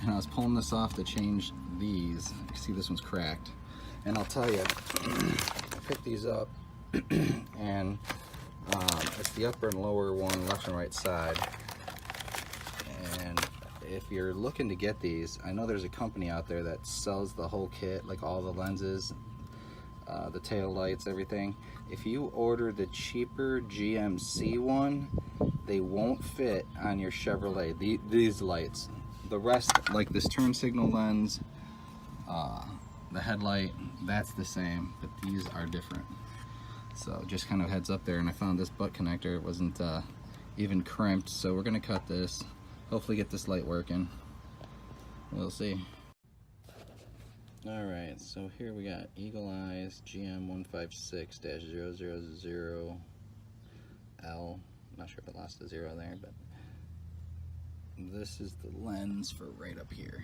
and I was pulling this off to change these. You see this one's cracked, and I'll tell you, pick these up, and it's the upper and lower one, left and right side. And if you're looking to get these, I know there's a company out there that sells the whole kit, like all the lenses, the tail lights, everything. If you order the cheaper GMC one, they won't fit on your Chevrolet, these lights. The rest, like this turn signal lens, the headlight, that's the same, but these are different. So just kind of heads up there. And I found this butt connector, it wasn't even crimped, so we're gonna cut this, hopefully get this light working. We'll see. Alright, so here we got Eagle Eyes GM156-000L. Not sure if it lost a zero there, but this is the lens for right up here.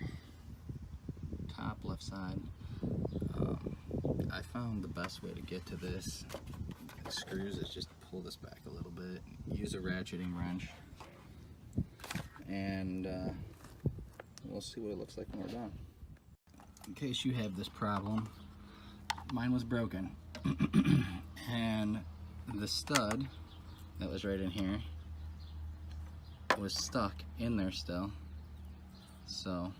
Top left side. I found the best way to get to this screws is just pull this back a little bit, use a ratcheting wrench, and we'll see what it looks like when we're done. In case you have this problem, mine was broken and the stud that was right in here was stuck in there still, so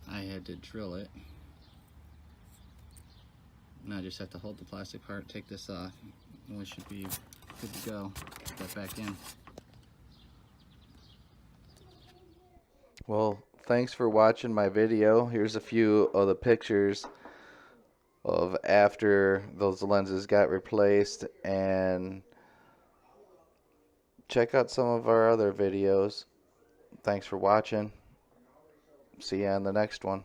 I had to drill it. Now I just have to hold the plastic part, take this off, and we should be good to go. Put that back in. Well, thanks for watching my video. Here's a few of the pictures of after those lenses got replaced, and check out some of our other videos. Thanks for watching. See you on the next one.